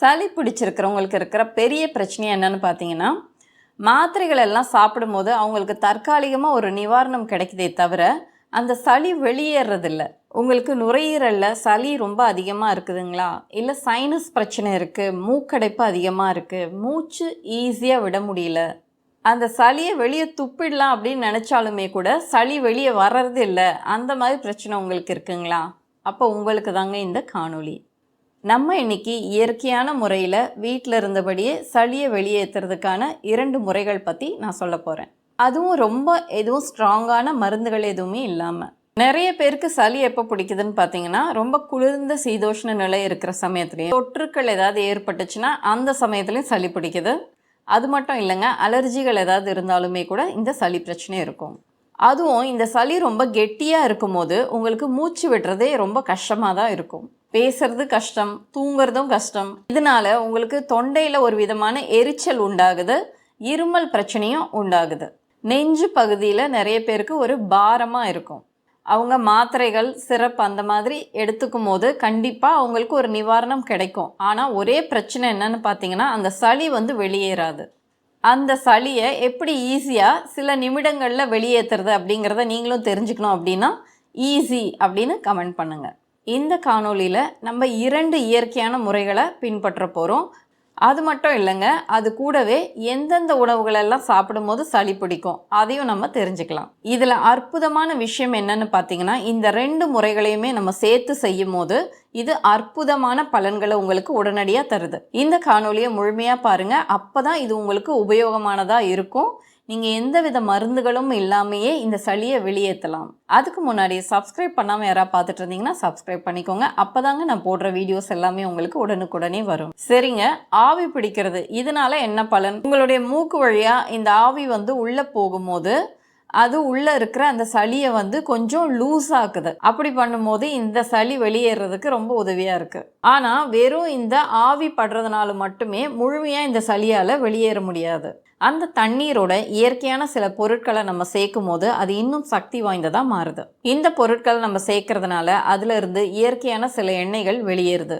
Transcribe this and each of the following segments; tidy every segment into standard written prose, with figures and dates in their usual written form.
சளி பிடிச்சிருக்கிறவங்களுக்கு இருக்கிற பெரிய பிரச்சனை என்னன்னு பார்த்தீங்கன்னா, மாத்திரைகள் எல்லாம் சாப்பிடும்போது அவங்களுக்கு தற்காலிகமாக ஒரு நிவாரணம் கிடைக்குதே தவிர, அந்த சளி வெளியேறதில்ல. உங்களுக்கு நுரையீரலில் சளி ரொம்ப அதிகமாக இருக்குதுங்களா? இல்லை சைனஸ் பிரச்சனை இருக்குது, மூக்கடைப்பு அதிகமாக இருக்குது, மூச்சு ஈஸியாக விட முடியல, அந்த சளியை வெளியே துப்பிடலாம் அப்படின்னு நினச்சாலுமே கூட சளி வெளியே வர்றது இல்லை, அந்த மாதிரி பிரச்சனை உங்களுக்கு இருக்குங்களா? அப்போ உங்களுக்கு தாங்க இந்த காணொளி. நம்ம இன்னைக்கு இயற்கையான முறையில் வீட்டில் இருந்தபடியே சளியை வெளியேற்றுறதுக்கான 2 முறைகள் பற்றி நான் சொல்ல போகிறேன். அதுவும் ரொம்ப எதுவும் ஸ்ட்ராங்கான மருந்துகள் எதுவுமே இல்லாமல். நிறைய பேருக்கு சளி எப்போ பிடிக்குதுன்னு பார்த்தீங்கன்னா, ரொம்ப குளிர்ந்த சீதோஷ்ண நிலை இருக்கிற சமயத்துலேயும், தொற்றுக்கள் ஏதாவது ஏற்பட்டுச்சுன்னா அந்த சமயத்துலேயும் சளி பிடிக்குது. அது மட்டும் இல்லைங்க, அலர்ஜிகள் ஏதாவது இருந்தாலுமே கூட இந்த சளி பிரச்சனை இருக்கும். அதுவும் இந்த சளி ரொம்ப கெட்டியாக இருக்கும்போது உங்களுக்கு மூச்சு விடுறதே ரொம்ப கஷ்டமாக தான் இருக்கும். பேசுறது கஷ்டம், தூங்குறதும் கஷ்டம். இதனால உங்களுக்கு தொண்டையில் ஒரு விதமான எரிச்சல் உண்டாகுது, இருமல் பிரச்சனையும் உண்டாகுது. நெஞ்சு பகுதியில் நிறைய பேருக்கு ஒரு பாரமாக இருக்கும். அவங்க மாத்திரைகள், சிரப் அந்த மாதிரி எடுத்துக்கும் போது கண்டிப்பாக அவங்களுக்கு ஒரு நிவாரணம் கிடைக்கும். ஆனால் ஒரே பிரச்சனை என்னன்னு பார்த்தீங்கன்னா, அந்த சளி வெளியேறாது. அந்த சளியை எப்படி ஈஸியாக சில நிமிடங்களில் வெளியேற்றுறது அப்படிங்கிறத நீங்களும் தெரிஞ்சுக்கணும் அப்படின்னா ஈஸி அப்படின்னு கமெண்ட் பண்ணுங்கள். இந்த காணொளியில் நம்ம 2 இயற்கையான முறைகளை பின்பற்ற போகிறோம். அது மட்டும் இல்லைங்க, அது கூடவே எந்தெந்த உணவுகளெல்லாம் சாப்பிடும்போது சளி பிடிக்கும் அதையும் நம்ம தெரிஞ்சுக்கலாம். இதில் அற்புதமான விஷயம் என்னன்னு பார்த்தீங்கன்னா, இந்த 2 முறைகளையுமே நம்ம சேர்த்து செய்யும் போது இது அற்புதமான பலன்களை உங்களுக்கு உடனடியாக தருது. இந்த காணொளியை முழுமையாக பாருங்கள், அப்போ தான் இது உங்களுக்கு உபயோகமானதாக இருக்கும். நீங்கள் எந்தவித மருந்துகளும் இல்லாமையே இந்த சளியை வெளியேற்றலாம். அதுக்கு முன்னாடி சப்ஸ்கிரைப் பண்ணாமல் யாராவது பார்த்துட்டு இருந்தீங்கன்னா சப்ஸ்கிரைப் பண்ணிக்கோங்க. அப்போ தாங்க நான் போடுற வீடியோஸ் எல்லாமே உங்களுக்கு உடனுக்குடனே வரும். சரிங்க, ஆவி பிடிக்கிறது இதனால என்ன பலன்? உங்களுடைய மூக்கு வழியாக இந்த ஆவி உள்ளே போகும்போது அது உள்ளே இருக்கிற அந்த சளியை கொஞ்சம் லூஸ் ஆக்குது. அப்படி பண்ணும்போது இந்த சளி வெளியேறதுக்கு ரொம்ப உதவியாக இருக்குது. ஆனால் வெறும் இந்த ஆவி படுறதுனால மட்டுமே முழுமையாக இந்த சளியால் வெளியேற முடியாது. அந்த தண்ணீரோட இயற்கையான சில பொருட்களை நம்ம சேர்க்கும் போது அது இன்னும் சக்தி வாய்ந்ததாக மாறுது. இந்த பொருட்களை நம்ம சேர்க்கறதுனால அதுல இருந்து இயற்கையான சில எண்ணெய்கள் வெளியேறுது.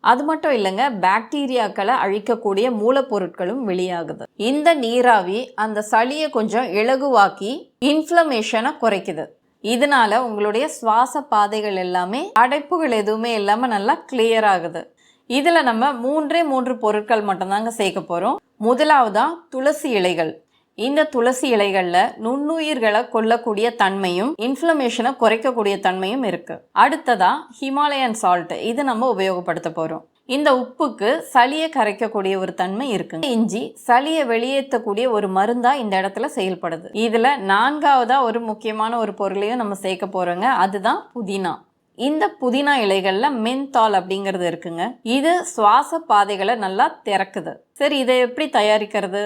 அது மட்டும் இல்லைங்க, பாக்டீரியாக்களை அழிக்கக்கூடிய மூலப்பொருட்களும் வெளியாகுது. இந்த நீராவி அந்த சளியை கொஞ்சம் இலகுவாக்கி இன்ஃப்ளமேஷனை குறைக்குது. இதனால உங்களுடைய சுவாச பாதைகள் எல்லாமே அடைப்புகள் எதுவுமே இல்லாமல் நல்லா கிளியர் ஆகுது. இதில் நம்ம 3 பொருட்கள் மட்டும்தாங்க சேர்க்க போகிறோம். முதலாவதா துளசி இலைகள். இந்த துளசி இலைகளில் நுண்ணுயிர்களை கொல்லக்கூடிய தன்மையும் இன்ஃப்ளமேஷனை குறைக்கக்கூடிய தன்மையும் இருக்கு. அடுத்ததா ஹிமாலயன் சால்ட், இது நம்ம உபயோகப்படுத்த போகிறோம். இந்த உப்புக்கு சளியை கரைக்கக்கூடிய ஒரு தன்மை இருக்கு. இஞ்சி சளியை வெளியேற்றக்கூடிய ஒரு மருந்தா இந்த இடத்துல செயல்படுது. இதுல 4வதா ஒரு முக்கியமான ஒரு பொருளையும் நம்ம சேர்க்க போறோங்க, அதுதான் புதினா. இந்த புதினா இலைகளில் மென்தால் அப்படிங்கிறது இருக்குங்க. இது சுவாச பாதைகளை நல்லா திறக்குது. சரி, இதை எப்படி தயாரிக்கிறது?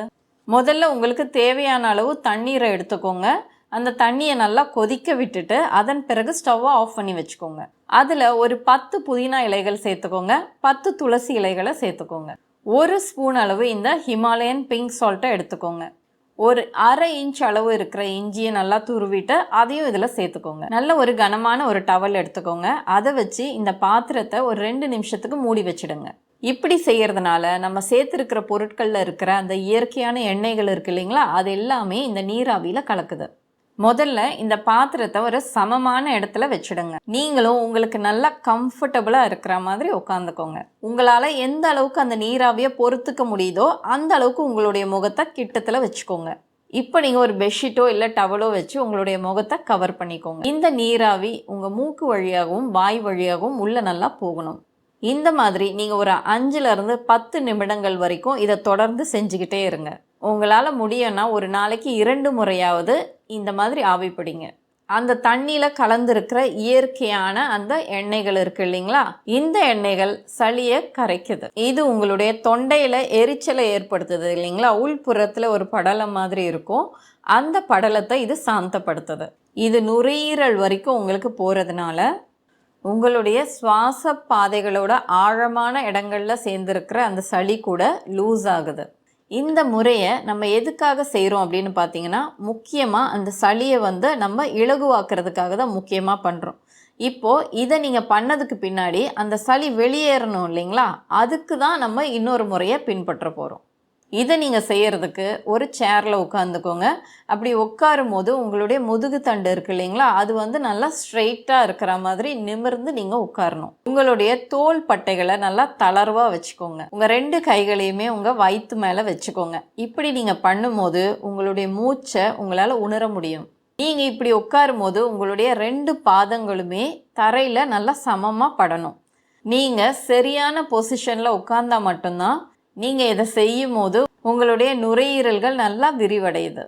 முதல்ல உங்களுக்கு தேவையான அளவு தண்ணீரை எடுத்துக்கோங்க. அந்த தண்ணியை நல்லா கொதிக்க விட்டுட்டு அதன் பிறகு ஸ்டவ்வை ஆஃப் பண்ணி வச்சுக்கோங்க. அதில் ஒரு 10 புதினா இலைகள் சேர்த்துக்கோங்க, 10 துளசி இலைகளை சேர்த்துக்கோங்க. 1 ஸ்பூன் அளவு இந்த ஹிமாலயன் பிங்க் சால்ட்டை எடுத்துக்கோங்க. ஒரு 1/2 இன்ச் அளவு இருக்கிற இஞ்சியை நல்லா துருவிட்டு அதையும் இதில் சேர்த்துக்கோங்க. நல்ல ஒரு கனமான ஒரு டவல் எடுத்துக்கோங்க. அதை வச்சு இந்த பாத்திரத்தை ஒரு 2 நிமிஷத்துக்கு மூடி வச்சிடுங்க. இப்படி செய்யறதுனால நம்ம சேர்த்துருக்கிற பொருட்களில் இருக்கிற அந்த இயற்கையான எண்ணெய்கள் இருக்கு இல்லைங்களா, அது எல்லாமே இந்த நீராவியில் கலக்குது. முதல்ல இந்த பாத்திரத்தை ஒரு சமமான இடத்துல வச்சுடுங்க. நீங்களும் உங்களுக்கு நல்லா கம்ஃபர்டபுளாக இருக்கிற மாதிரி உட்காந்துக்கோங்க. உங்களால் எந்த அளவுக்கு அந்த நீராவியை பொறுத்துக்க முடியுதோ அந்த அளவுக்கு உங்களுடைய முகத்தை கிட்டத்தில் வச்சுக்கோங்க. இப்போ நீங்கள் ஒரு பெட்ஷீட்டோ இல்லை டவலோ வச்சு உங்களுடைய முகத்தை கவர் பண்ணிக்கோங்க. இந்த நீராவி உங்கள் மூக்கு வழியாகவும் வாய் வழியாகவும் உள்ளே நல்லா போகணும். இந்த மாதிரி நீங்கள் ஒரு 5லிருந்து 10 நிமிடங்கள் வரைக்கும் இதை தொடர்ந்து செஞ்சுக்கிட்டே இருங்க. உங்களால் முடியும்னா ஒரு நாளைக்கு 2 முறையாவது இந்த மாதிரி ஆவி பிடிங்க. அந்த தண்ணியில் கலந்துருக்கிற இயற்கையான அந்த எண்ணெய்கள் இருக்கு இல்லைங்களா, இந்த எண்ணெய்கள் சளியை கரைக்குது. இது உங்களுடைய தொண்டையில் எரிச்சலை ஏற்படுத்துது இல்லைங்களா, உள்புறத்தில் ஒரு படலம் மாதிரி இருக்கும், அந்த படலத்தை இது சாந்தப்படுத்துது. இது நுரையீரல் வரைக்கும் உங்களுக்கு போகிறதுனால உங்களுடைய சுவாச பாதைகளோட ஆழமான இடங்களில் சேர்ந்துருக்கிற அந்த சளி கூட லூஸ் ஆகுது. இந்த முறையை நம்ம எதுக்காக செய்கிறோம் அப்படின்னு பார்த்தீங்கன்னா, முக்கியமாக அந்த சளியை நம்ம இலகுவாக்குறதுக்காக தான் முக்கியமாக பண்ணுறோம். இப்போது இதை நீங்கள் பண்ணதுக்கு பின்னாடி அந்த சளி வெளியேறணும் இல்லைங்களா, அதுக்கு தான் நம்ம இன்னொரு முறையை பின்பற்ற போகிறோம். இதை நீங்கள் செய்கிறதுக்கு ஒரு சேரில் உட்காந்துக்கோங்க. அப்படி உட்காரும் போது உங்களுடைய முதுகு தண்டு இருக்குது இல்லைங்களா, அது நல்லா ஸ்ட்ரெயிட்டாக இருக்கிற மாதிரி நிமிர்ந்து நீங்கள் உட்காரணும். உங்களுடைய தோள் பட்டைகளை நல்லா தளர்வாக வச்சுக்கோங்க. உங்கள் 2 கைகளையுமே உங்கள் வயிற்று மேலே வச்சுக்கோங்க. இப்படி நீங்கள் பண்ணும்போது உங்களுடைய மூச்சை உங்களால் உணர முடியும். நீங்கள் இப்படி உட்காரும் போது உங்களுடைய 2 பாதங்களுமே தரையில் நல்லா சமமாக படணும். நீங்கள் சரியான பொசிஷனில் உட்கார்ந்தா மட்டும்தான் நீங்கள் இதை செய்யும் போது உங்களுடைய நுரையீரல்கள் நல்லா விரிவடையுது.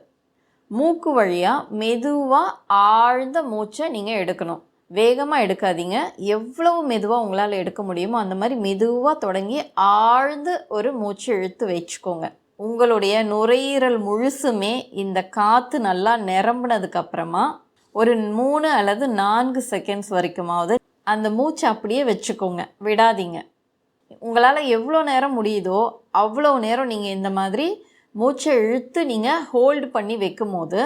மூக்கு வழியாக மெதுவாக ஆழ்ந்த மூச்சை நீங்கள் எடுக்கணும். வேகமாக எடுக்காதீங்க. எவ்வளவு மெதுவாக உங்களால் எடுக்க முடியுமோ அந்த மாதிரி மெதுவாக தொடங்கி ஆழ்ந்து ஒரு மூச்சு இழுத்து வச்சுக்கோங்க. உங்களுடைய நுரையீரல் முழுசுமே இந்த காற்று நல்லா நிரம்பினதுக்கப்புறமா ஒரு 3 அல்லது 4 செகண்ட்ஸ் வரைக்குமாவது அந்த மூச்சை அப்படியே வச்சுக்கோங்க, விடாதீங்க. உங்களால் எவ்வளோ நேரம் முடியுதோ அவ்வளோ நேரம் நீங்கள் இந்த மாதிரி மூச்சை இழுத்து நீங்கள் ஹோல்டு பண்ணி வைக்கும் போது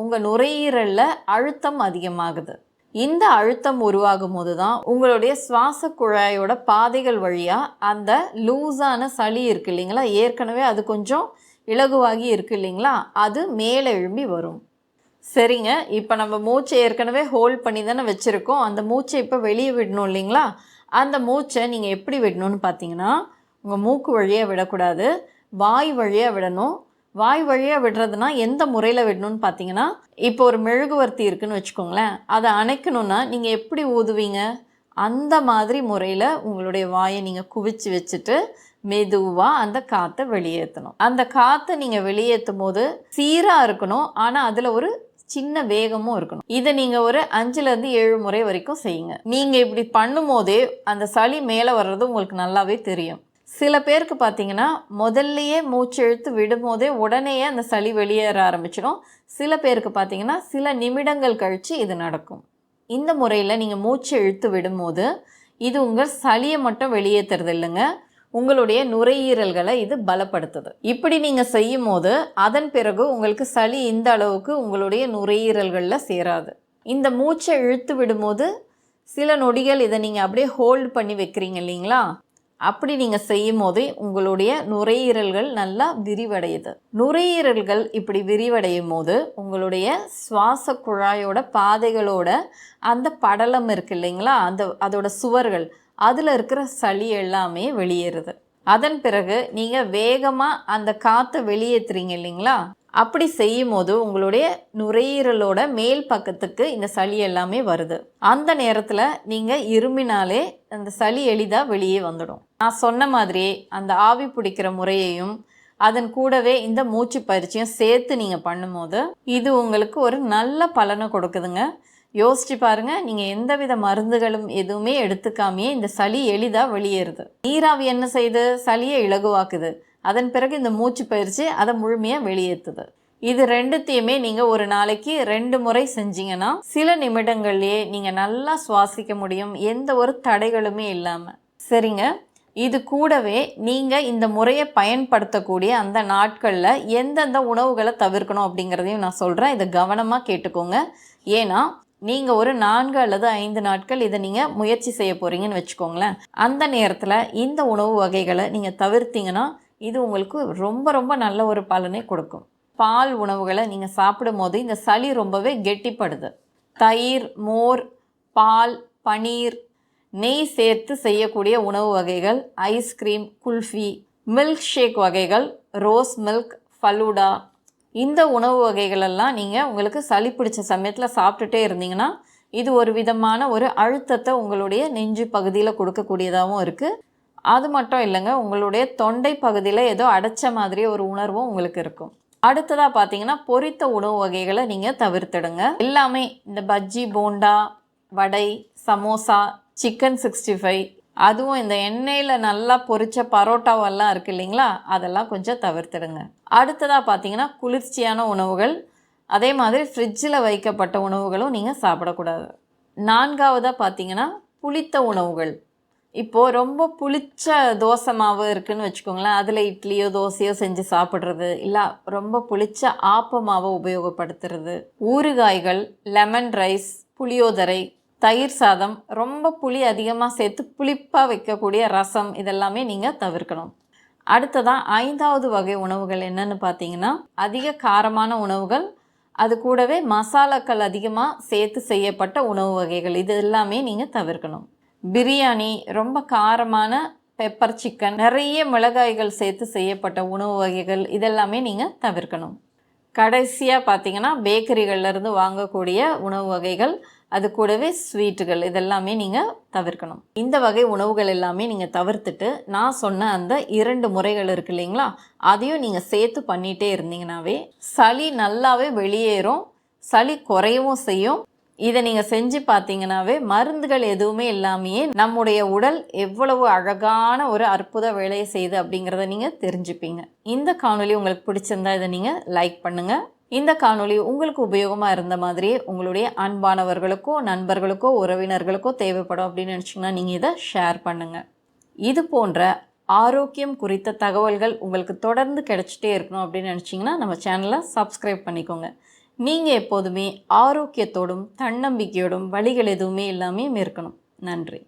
உங்கள் நுரையீரலில் அழுத்தம் அதிகமாகுது. இந்த அழுத்தம் உருவாகும் போது தான் உங்களுடைய சுவாச குழாயோட பாதைகள் வழியாக அந்த லூஸான சளி இருக்குது இல்லைங்களா, ஏற்கனவே அது கொஞ்சம் இலகுவாகி இருக்குது இல்லைங்களா, அது மேலே எழும்பி வரும். சரிங்க, இப்போ நம்ம மூச்சை ஏற்கனவே ஹோல்ட் பண்ணி தானே வச்சுருக்கோம். அந்த மூச்சை இப்போ வெளியே விடணும் இல்லைங்களா. அந்த மூச்சை நீங்கள் எப்படி விடணும்னு பார்த்தீங்கன்னா, உங்கள் மூக்கு வழியாக விடக்கூடாது, வாய் வழியாக விடணும். வாய் வழியாக விடுறதுனா எந்த முறையில் விடணும்னு பார்த்தீங்கன்னா, இப்போ ஒரு மெழுகுவர்த்தி இருக்குதுன்னு வச்சுக்கோங்களேன், அதை அணைக்கணுன்னா நீங்கள் எப்படி ஊதுவீங்க, அந்த மாதிரி முறையில் உங்களுடைய வாயை நீங்கள் குவிச்சு வச்சுட்டு மெதுவாக அந்த காற்றை வெளியேற்றணும். அந்த காற்றை நீங்கள் வெளியேற்றும் போது சீராக இருக்கணும், ஆனால் அதில் ஒரு சின்ன வேகமும் இருக்கணும். இதை நீங்கள் ஒரு 5லேருந்து 7 முறை வரைக்கும் செய்யுங்க. நீங்கள் இப்படி பண்ணும்போதே அந்த சளி மேலே வர்றது உங்களுக்கு நல்லாவே தெரியும். சில பேருக்கு பார்த்தீங்கன்னா முதல்லையே மூச்சு இழுத்து விடும்போதே உடனேயே அந்த சளி வெளியேற ஆரம்பிச்சிடும். சில பேருக்கு பார்த்தீங்கன்னா சில நிமிடங்கள் கழித்து இது நடக்கும். இந்த முறையில் நீங்கள் மூச்சு இழுத்து விடும்போது இது உங்கள் சளியை மட்டும் வெளியேற்றுறது இல்லைங்க, உங்களுடைய நுரையீரல்களை இது பலப்படுத்துது. இப்படி நீங்கள் செய்யும் போது அதன் பிறகு உங்களுக்கு சளி இந்த அளவுக்கு உங்களுடைய நுரையீரல்களில் சேராது. இந்த மூச்சை இழுத்து விடும்போது சில நொடிகள் இதை நீங்கள் அப்படியே ஹோல்டு பண்ணி வைக்கிறீங்க இல்லைங்களா, அப்படி நீங்கள் செய்யும் போதே உங்களுடைய நுரையீரல்கள் நல்லா விரிவடையுது. நுரையீரல்கள் இப்படி விரிவடையும் போது உங்களுடைய சுவாச குழாயோட பாதைகளோட அந்த படலம் இருக்குது இல்லைங்களா, அதோட சுவர்கள், அதில் இருக்கிற சளி எல்லாமே வெளியேறுது. அதன் பிறகு நீங்கள் வேகமாக அந்த காற்றை வெளியேற்றுறீங்க இல்லைங்களா, அப்படி செய்யும் போது உங்களுடைய நுரையீரலோட மேல் பக்கத்துக்கு இந்த சளி எல்லாமே வருது. அந்த நேரத்தில் நீங்கள் இருமினாலே அந்த சளி எளிதாக வெளியே வந்துடும். நான் சொன்ன மாதிரியே அந்த ஆவி பிடிக்கிற முறையையும் அதன் கூடவே இந்த மூச்சு பயிற்சியும் சேர்த்து நீங்கள் பண்ணும்போது இது உங்களுக்கு ஒரு நல்ல பலனை கொடுக்குதுங்க. யோசிச்சு பாருங்கள், நீங்கள் எந்தவித மருந்துகளும் எதுவுமே எடுத்துக்காமையே இந்த சளி எளிதாக வெளியேறுது. நீராவி என்ன செய்யுது, சளியை இலகுவாக்குது. அதன் பிறகு இந்த மூச்சு பயிற்சி அதை முழுமையாக வெளியேற்றுது. இது ரெண்டுத்தையுமே நீங்கள் ஒரு நாளைக்கு 2 முறை செஞ்சீங்கன்னா சில நிமிடங்கள்லேயே நீங்கள் நல்லா சுவாசிக்க முடியும், எந்த ஒரு தடைகளுமே இல்லாமல். சரிங்க, இது கூடவே நீங்கள் இந்த முறையை பயன்படுத்தக்கூடிய அந்த நாட்களில் எந்தெந்த உணவுகளை தவிர்க்கணும் அப்படிங்கிறதையும் நான் சொல்கிறேன். இதை கவனமாக கேட்டுக்கோங்க. ஏன்னா நீங்கள் ஒரு 4 அல்லது 5 நாட்கள் இதை நீங்கள் முயற்சி செய்ய போகிறீங்கன்னு வச்சுக்கோங்களேன். அந்த நேரத்தில் இந்த உணவு வகைகளை நீங்கள் தவிர்த்தீங்கன்னா இது உங்களுக்கு ரொம்ப ரொம்ப நல்ல ஒரு பலனை கொடுக்கும். பால் உணவுகளை நீங்கள் சாப்பிடும் போது இந்த சளி ரொம்பவே கெட்டிப்படுது. தயிர், மோர், பால், பனீர், நெய் சேர்த்து செய்யக்கூடிய உணவு வகைகள், ஐஸ்கிரீம், குல்ஃபி, மில்க் ஷேக் வகைகள், ரோஸ் மில்க், ஃபலூடா, இந்த உணவு வகைகளெல்லாம் நீங்கள் உங்களுக்கு சளி பிடிச்ச சமயத்தில் சாப்பிட்டுட்டே இருந்தீங்கன்னா இது ஒரு விதமான ஒரு அழுத்தத்தை உங்களுடைய நெஞ்சு பகுதியில் கொடுக்கக்கூடியதாகவும் இருக்குது. அது மட்டும் இல்லைங்க, உங்களுடைய தொண்டை பகுதியில் ஏதோ அடைச்ச மாதிரி ஒரு உணர்வும் உங்களுக்கு இருக்கும். அடுத்ததாக பார்த்தீங்கன்னா பொரித்த உணவு வகைகளை நீங்கள் தவிர்த்துடுங்க. எல்லாமே இந்த பஜ்ஜி, போண்டா, வடை, சமோசா, சிக்கன் 65, அதுவும் இந்த எண்ணெயில் நல்லா பொரிச்ச பரோட்டாவெல்லாம் இருக்குது இல்லைங்களா, அதெல்லாம் கொஞ்சம் தவிர்த்துடுங்க. அடுத்ததாக பார்த்தீங்கன்னா குளிர்ச்சியான உணவுகள், அதே மாதிரி ஃப்ரிட்ஜில் வைக்கப்பட்ட உணவுகளும் நீங்கள் சாப்பிடக்கூடாது. 4வதாக பார்த்தீங்கன்னா புளித்த உணவுகள். இப்போது ரொம்ப புளிச்ச தோசை மாவு இருக்குதுன்னு வச்சுக்கோங்களேன், அதில் இட்லியோ தோசையோ செஞ்சு சாப்பிட்றது, இல்லை ரொம்ப புளிச்ச ஆப்ப மாவை உபயோகப்படுத்துறது, ஊறுகாய்கள், லெமன் ரைஸ், புளியோதரை, தயிர் சாதம், ரொம்ப புளி அதிகமாக சேர்த்து புளிப்பாக வைக்கக்கூடிய ரசம் இதெல்லாமே நீங்கள் தவிர்க்கணும். அடுத்ததான் 5வது வகை உணவுகள் என்னன்னு பார்த்தீங்கன்னா, அதிக காரமான உணவுகள், அது கூடவே மசாலாக்கள் அதிகமாக சேர்த்து செய்யப்பட்ட உணவு வகைகள் இது எல்லாமே நீங்கள் தவிர்க்கணும். பிரியாணி, ரொம்ப காரமான பெப்பர் சிக்கன், நிறைய மிளகாய்கள் சேர்த்து செய்யப்பட்ட உணவு வகைகள் இதெல்லாமே நீங்கள் தவிர்க்கணும். கடைசியாக பார்த்தீங்கன்னா பேக்கரிகள்லேருந்து வாங்கக்கூடிய உணவு வகைகள், அது கூடவே ஸ்வீட்டுகள் இதெல்லாமே நீங்கள் தவிர்க்கணும். இந்த வகை உணவுகள் எல்லாமே நீங்கள் தவிர்த்துட்டு நான் சொன்ன அந்த 2 முறைகள் இருக்கு இல்லைங்களா, அதையும் நீங்கள் சேர்த்து பண்ணிகிட்டே இருந்தீங்கன்னாவே சளி நல்லாவே வெளியேறும், சளி குறையவும் செய்யும். இதை நீங்கள் செஞ்சு பார்த்தீங்கன்னாவே மருந்துகள் எதுவுமே இல்லாமையே நம்முடைய உடல் எவ்வளவு அழகான ஒரு அற்புத வேலையை செய்யுது அப்படிங்கிறத நீங்கள் தெரிஞ்சுப்பீங்க. இந்த காணொளி உங்களுக்கு பிடிச்சிருந்தா இதை நீங்கள் லைக் பண்ணுங்கள். இந்த காணொளி உங்களுக்கு உபயோகமாக இருந்த மாதிரியே உங்களுடைய அன்பானவர்களுக்கோ நண்பர்களுக்கோ உறவினர்களுக்கோ தேவைப்படும் அப்படின்னு நினச்சிங்கன்னா நீங்கள் இதை ஷேர் பண்ணுங்கள். இது போன்ற ஆரோக்கியம் குறித்த தகவல்கள் உங்களுக்கு தொடர்ந்து கிடைச்சிட்டே இருக்கணும் அப்படின்னு நினச்சிங்கன்னா நம்ம சேனலை சப்ஸ்கிரைப் பண்ணிக்கோங்க. நீங்கள் எப்போதுமே ஆரோக்கியத்தோடும் தன்னம்பிக்கையோடும் வலிகள் எதுவுமே இல்லாமல் இருக்கணும். நன்றி.